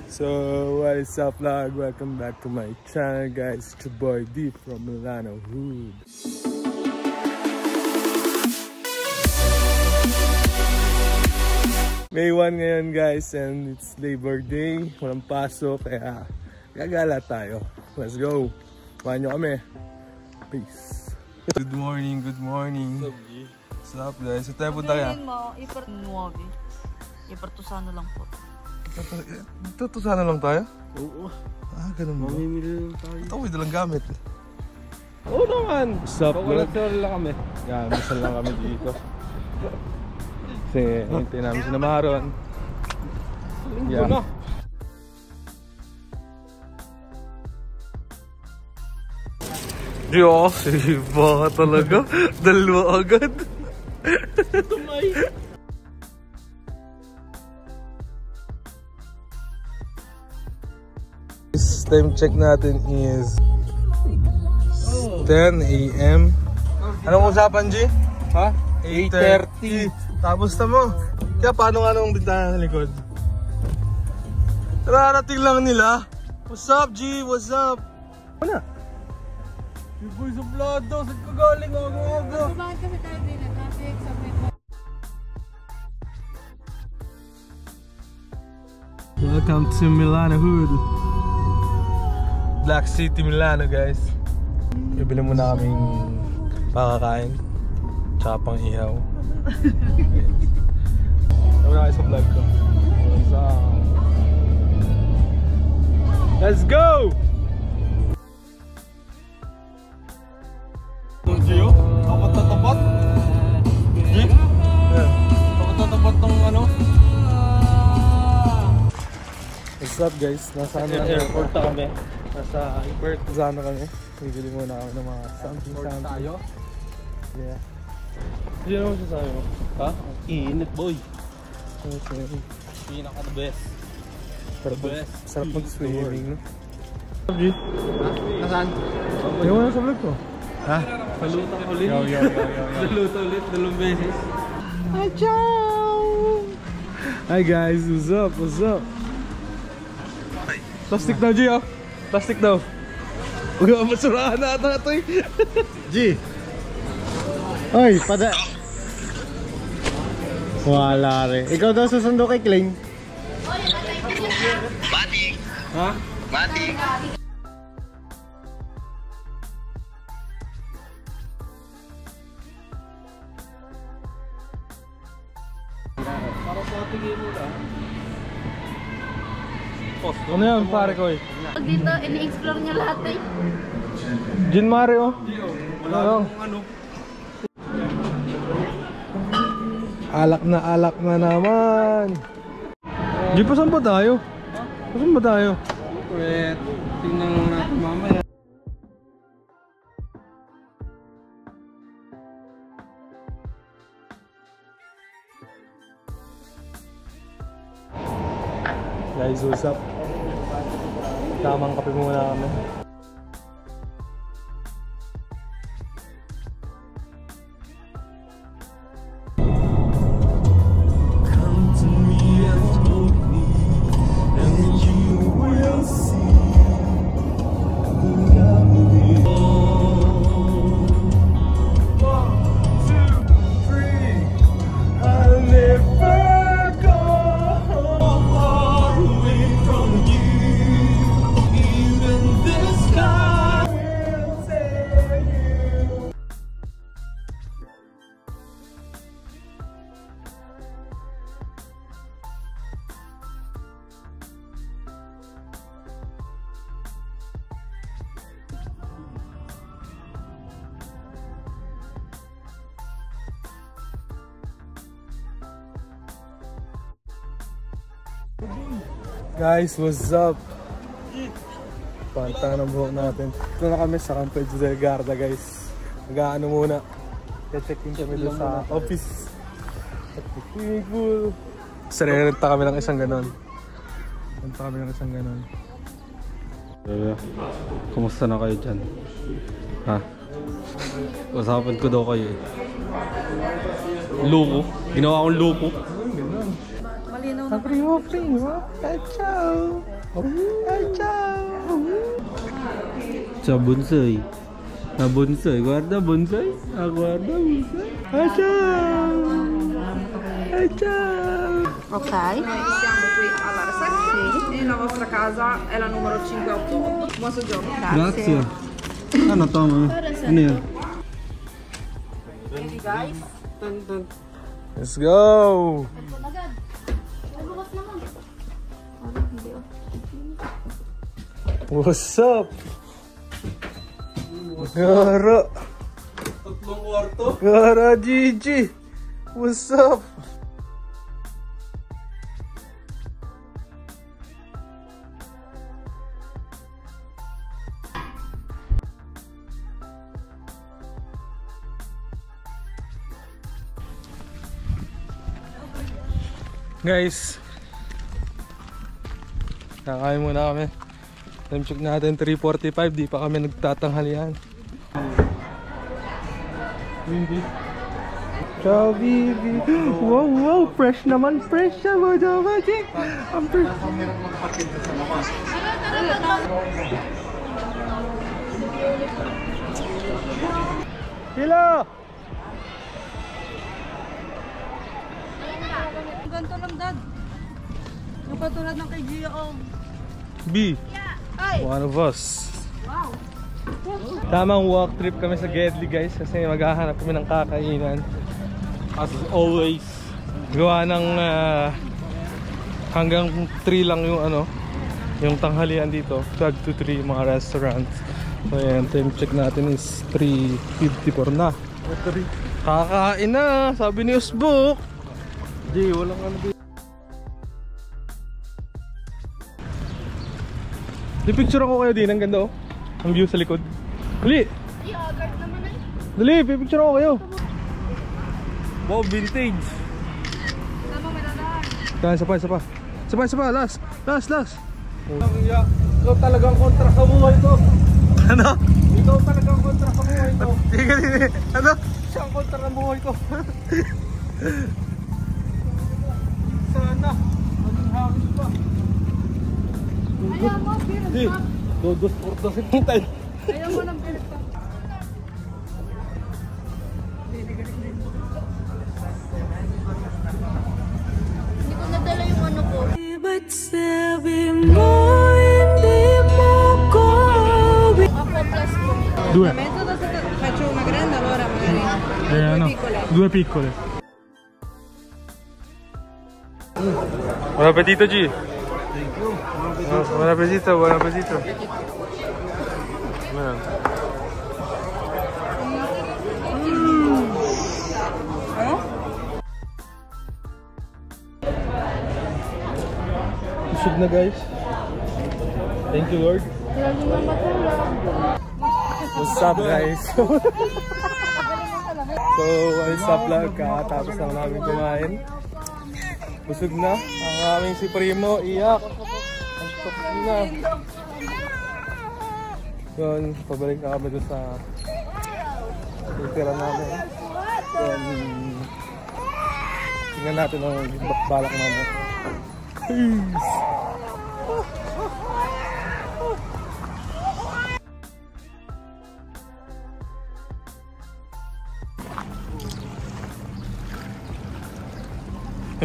So what is up vlog? Welcome back to my channel guys. It's your boy D from Milano Hood. May 1 ngayon guys and it's Labor Day. Walang pasok kaya gagala tayo. Let's go. Kumain nyo kami. Peace. Good morning, good morning. What's up guys? Ito tayo punta kaya? Ipartusano lang po. Tutusana lang tayo? Oo. Ah, ganun ba? Mamimili lang tayo. Ito may dalang gamit. Oo naman. What's up vlog? Pag-walang lang kami. Yan, misal lang kami dito. Kasi hintayin namin si Namaron. Yeah. Diyos, iba talaga. Dalawa agad. Tumay. Time check natin is 10 AM. Anong usapan, G? Ha? 8:30. Tapos na mo. Kaya paano nga nung bintana sa likod? Nararating lang nila. What's up, G? What's up? Ano? Si Boy Sublado, saan ka galing aga-aga? Bakit kami tayo din na traffic sa metro? Welcome to Milano Hood. Black City, Milano guys. Bibili muna kaming pakakain tsaka pang ihaw. Tama na kayo sa vlog ko. Let's go! Gio? Tapat na tapat? Gio? Tapat na tapat ng ano? What's up guys? Nasa ano na Airport na kami. Nasa airport. Nasa kami. Bibili muna kami ng mga something. Tayo? Yeah. Hindi naman sasabi mo. Ha? Init boy. Okay. Pinaka the best. Sarap mag-swimming, no? Ha? Nasaan? Ayaw mo na sa vlog ko? Ha? Paluto ulit. Yo. Paluto ulit, 2 beses. Hi, ciao! Hi guys, what's up? What's up? Plastic daw, G, oh. Plastic daw. Huwag ka masurahan na ata ito, eh. G! Oy, pada... Wala rin. Ikaw daw susundo kay Kling. Batik. Ha? Batik. Para sa tingin mo lang. Ano yan, pare ko, eh? Dito, ini-explore niya lahat eh. Gin Mare, oh. Wala Ano? akong ano. Alak na naman. Di pa saan ba tayo? Saan ba tayo? Wait, tingnan lang natin mamaya. Guys, what's up? Tamang kape muna kami. Guys, what's up? Pantang ng buhok natin. Ito na kami sa Campo del Garda guys. Mag-ano muna. Check-in kami doon sa office. At the swimming pool. Sarerenta kami ng isang ganon. Renta kami ng isang ganon. Kumusta na kayo dyan? Ha? Usapan ko daw kayo eh. Luko? Ginawa akong luko? Malinaw na. Primo. Ciao! Ay, ciao! Ciao bonsai. La bonsai, guarda bonsai. Ah, guarda bonsai. Ay, ciao! Ay, ciao! Ok. Siamo qui alla reception e la vostra casa è la numero 588. Buon soggiorno. Grazie. Ano to, ma'am? Ano yan? Let's go! What's up? Gara! Tatlong kwarto. Gara, Gigi! What's up? Guys, kakain muna kami. Time check natin 3:45, di pa kami nagtatanghalian. Bibi. Ciao Bibi. Wow, wow, fresh naman, fresh siya mo daw, Jik. Ang fresh. Hello. Ganito lang, Dad. Yung katulad ng kay Gia. B. One of us. Wow. Tamang walk trip kami sa Gedli, guys, kasi maghahanap kami ng kakainan. As always, gawa ng hanggang 3 lang yung yung tanghalian dito. 12 to 3 mga restaurants. So yan, time check natin is 3:54 na. Kakain na, sabi ni Usbok. Di, walang dito. Di picture ako kayo din, ang ganda oh. Ang view sa likod. Dali! Dali, pipicture ako kayo. Wow, vintage. Isa pa, last. Ikaw talagang kontra sa buhay ko. Ano? Ikaw talagang kontra sa buhay ko. Ano? Siya ang kontra ng buhay ko. Sana. Maging hangin pa. Ayaw mo, birit Di, pa. dodos porto si Pintay. Ayaw mo ng birit pa. Hindi ko nadala yung ano ko. Ba't sabi mo hindi mo ko Ako plus ko. Due. Metodo faccio una grande allora magari. Ano? Piccole. Due piccole. Buon appetito, G. Buon appetito, buon appetito. Busog na, guys. Thank you, Lord. What's up, guys? So, what's up, vlog? Kakatapos lang namin kumain. Busog na. Ang aming si Primo, iyak. Ang tok na. Yun, pabalik na kami doon sa titira namin. Then, tingnan natin ang balak namin. Peace!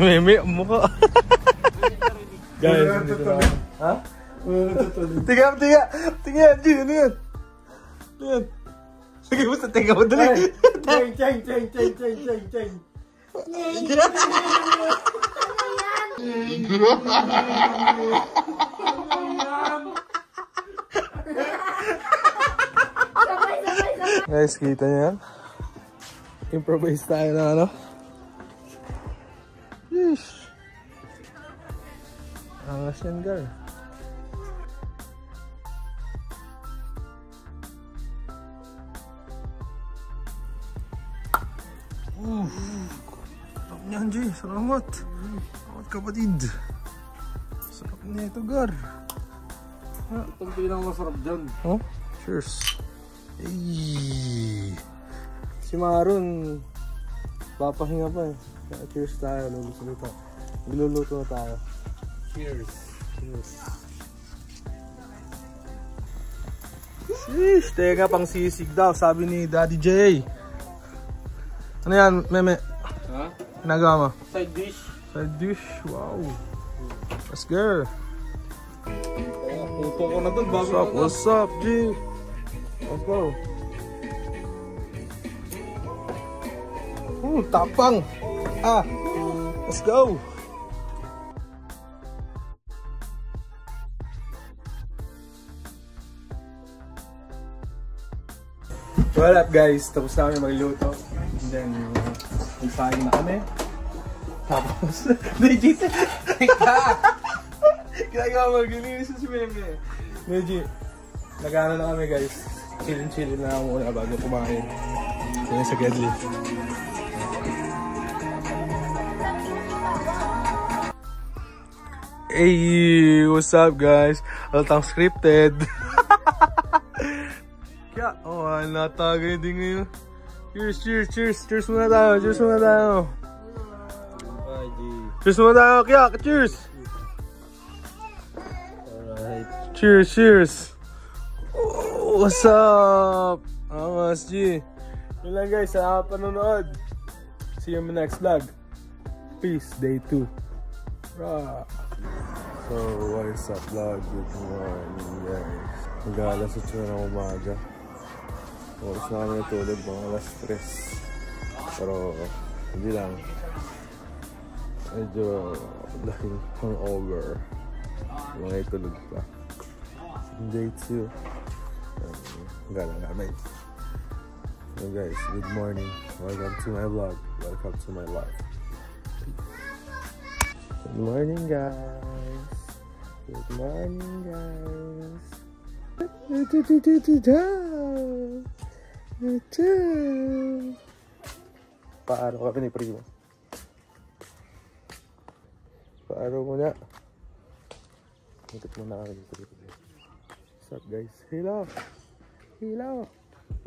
Meme, mukha. Guys, dito na. Ha? Tiga, G, ano yan? Ano yan? Sige, basta tiga mo, dali. Cheng. Guys, kita niyo yan? Improvise tayo na ano? Yeesh. Angas yan, girl. Sarap niyan, G. Salamat. Salamat, kapatid. Sarap niya ito, gar. Itong pinang masarap dyan. Oh, cheers. Hey. Si Maron, papahinga pa eh. Kaya cheers tayo, luluto na tayo. Cheers. Cheers. Ish, teka, pang sisig daw, sabi ni Daddy J. Ano yan, Meme? Ha? Ginagawa mo? Side dish. Side dish, wow. Let's go. Puto ko na dun bago What's up, G? Let's go. Tapang. Let's go. What up guys? Tapos na kami magluto. And then, nagsahin na kami. Tapos, legit. Ginagawa mag-ilinis si Meme. Legit. Nag-ano na kami guys. Chillin' na muna bago kumain. Yan sa Gedli. Hey, what's up guys? Altang scripted. Kaya, natagay din ngayon. Cheers muna tayo. Cheers muna tayo, kaya, cheers! Alright. Cheers! Oh, what's up? Mas G. Yun lang guys, sa panonood. See you in the next vlog. Peace, day 2. Rah! So, what is up vlog? Good morning guys. Mag-alas 8 na ng umaga. Oras na kami natulog, mga alas 3. Pero, hindi lang. Medyo laking hangover. Mga itulog pa. Day 2. Gala namin. So guys, good morning. Welcome to my vlog. Welcome to my life. Good morning guys. Good morning guys. Paano kami ni Primo? Paano muna? Mutik muna kami ni Primo. What's up guys? Hello! Hello!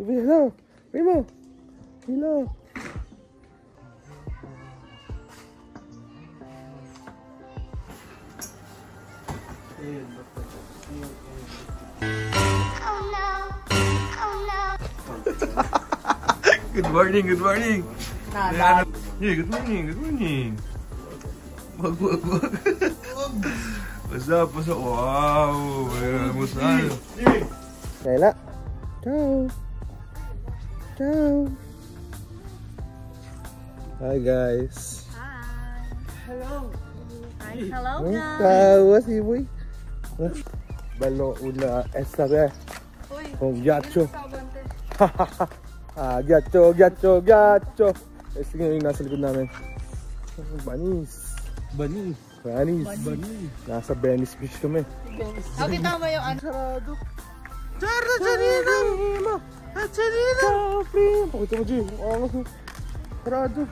Hello! Primo! Hello! Good morning, good morning. Yeah, good morning. Wag. What's up? Wow, what's up? Layla. Ciao. Hi guys. Hello guys. What's up, boy? Ballo una esta vez. Con ghiaccio. Ghiaccio. Ito yung nasa likod namin. Banis. Nasa Venice Beach kami. Kita mo yung ano? Sarado. Pakita mo, G. Sarado.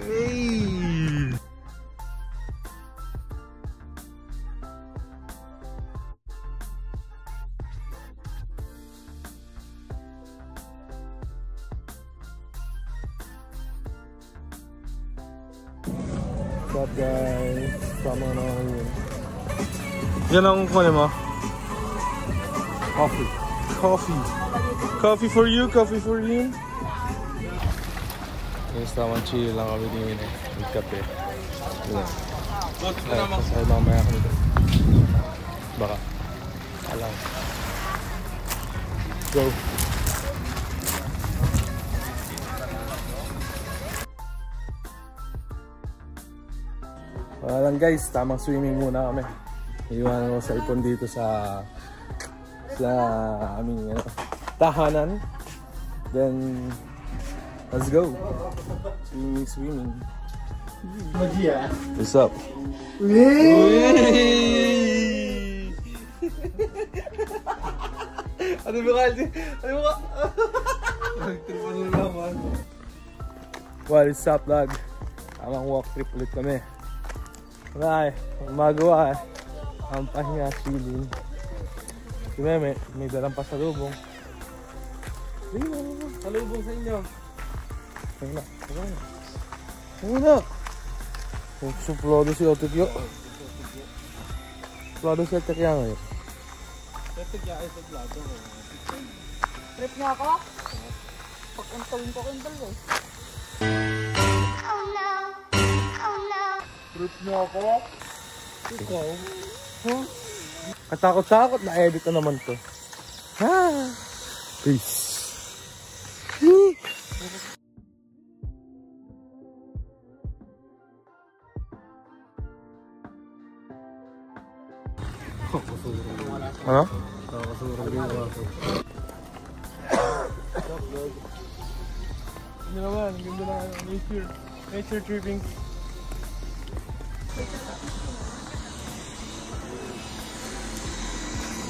Hey! What's up guys? Sama na ako yun. Yan ang kunin mo. Coffee for you, coffee for him. Yes, tamang chill lang kami din yun. May kape. Ay, mamaya kami doon. Baka. Alam. Go. Wala lang guys, tamang swimming muna kami. Iwanan ko sa ipon dito sa aming tahanan. Then let's go. Swimming. What's up? Ano ba kasi? What's up vlog? Tamang walk trip ulit kami. Wala magawa ang pahinga, chilling. Si Meme, may dalang pasalubong. Salubong sa inyo. Wala. Suplado si Otikyo. Suplado si Otikyo ngayon. Trip niya ako? Pag-untawin ko kindle eh. Trip niya ako? Ikaw? Huh? Katakot-takot na edit na naman to. Peace. Ano? Hindi naman, ganda na nature tripping.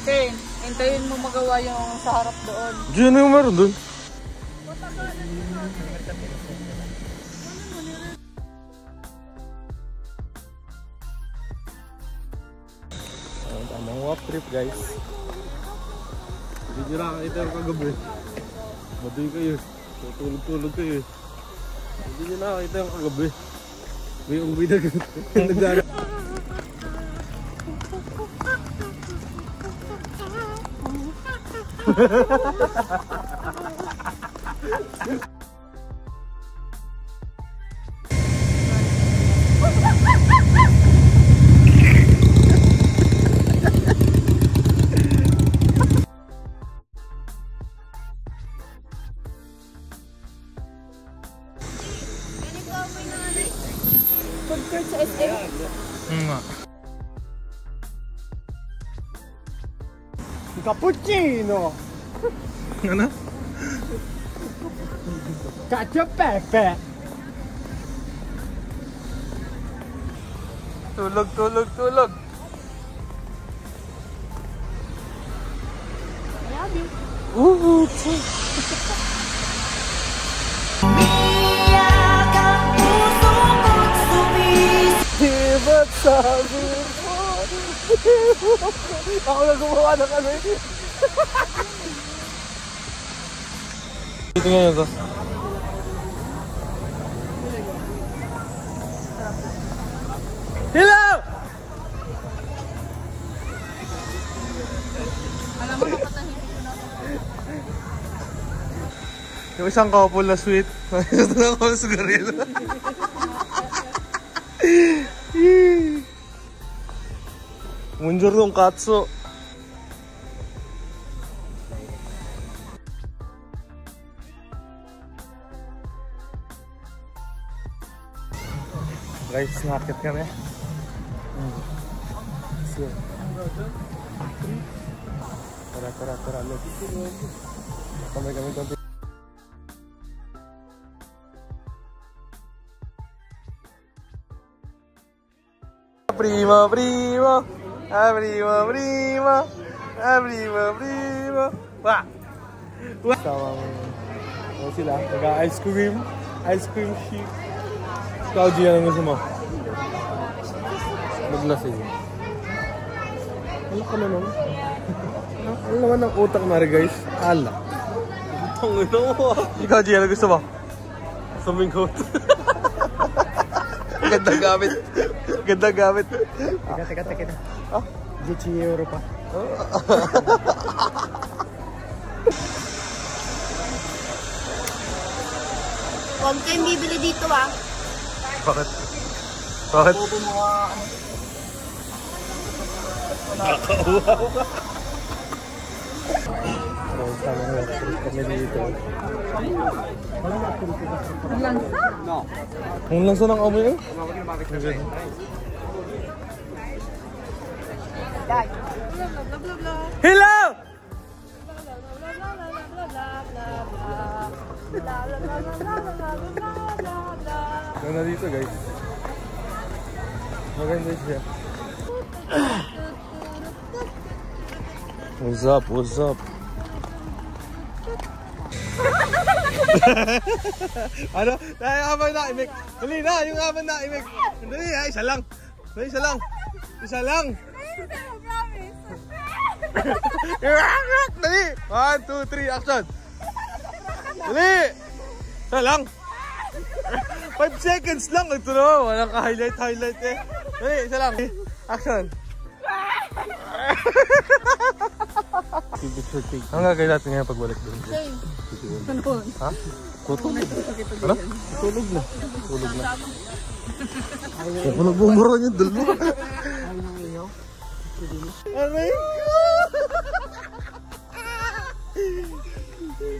Ken, hintayin mo magawa yung sa harap doon. Diyan yung meron doon. Tamang walk trip guys. Hindi nyo nakakita yung kagabi. Madoy kayo. Tutulog kayo. Hindi nyo nakakita yung kagabi. May unggoy na nagdara. Food court sa SM. Nga. Cappuccino! Ano? Cacio Pepe! Tulog! Ba't sabi mo? Ako na gumawa ng ano eh. Dito nga ito. Hello! Alam mo kapatahimik ko na. Yung isang couple na sweet. Ito na ako sa garilo. Buongiorno cazzo. Guys, nakakit kami. So, tara, let's go. Kami konti. Primo. Wah. Tawang sila, nag-ice cream shake. Ikaw, Gia, anong gusto mo? Maglasing. Ano ka naman? Ano naman ang utak na guys? Ala. Ikaw, Gia, anong gusto mo? Swimming coat. Ganda gamit. Teka. Ah? 10 euro pa. Huwag kayong bibili dito ah. Bakit? Nakakauhaw ka. Kami dito. Ang lansa ng amoy eh? Hello! Ganda dito guys. Maganda siya. What's up? Ano? Yung habang naimik. Dali na, yung habang naimik. Dali ha, isa lang. Dali! 1, 2, 3, action! Dali! Isa lang! 5 seconds lang! Ito na, walang ka-highlight eh. Dali, isa lang. Action! Ang gagawin natin ngayon pagbalik doon? Ano? Ha? Tutulog. Ano? Tulog na. Tulog na. Kung nagbumuro niyo, dalawa. Aray ko!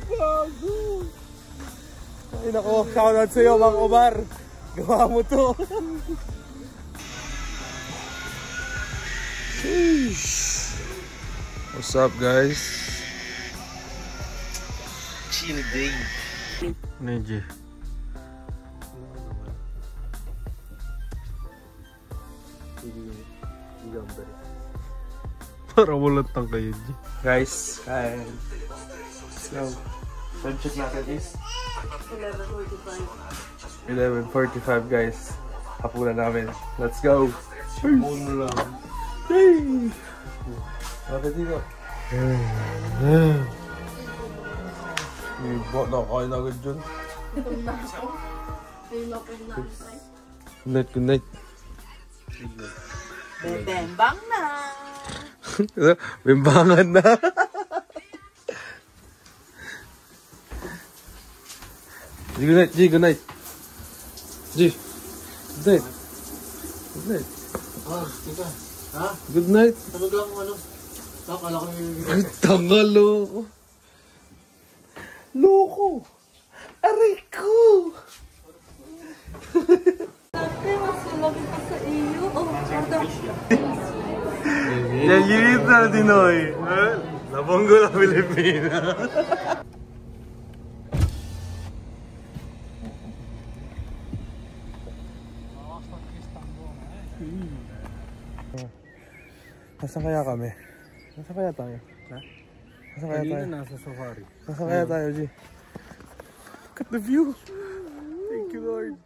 Bago! Ay nako, shoutout sa'yo Mang Omar. Gawa mo to. What's up guys? Chill day. Neji. Para walang tang kayo, G. Guys, and let's go. Time check natin is 11:45 guys. Hapunan namin. Let's go. Hapunan lang. Hey! Bakit dito? Ibot na kain agad dyan. Good night, good night. Bembang na! Bembangan na. G, good night, G, good night. G, good night. Good night. Ah, tita. Ha? Good night. Ano lang ano? Nakala ko yung... Ay, tanga, loko. Loko. Aray ko. Ate, mas malaki pa sa iyo. Oh, pardon. Yayita, Dinoy. Labonggo na Pilipina. Nasaan kaya kami? Nasaan kaya tayo? Ha? Nasaan kaya tayo? Nasa safari. Nasaan kaya tayo, G? Look at the view! Thank you, Lord.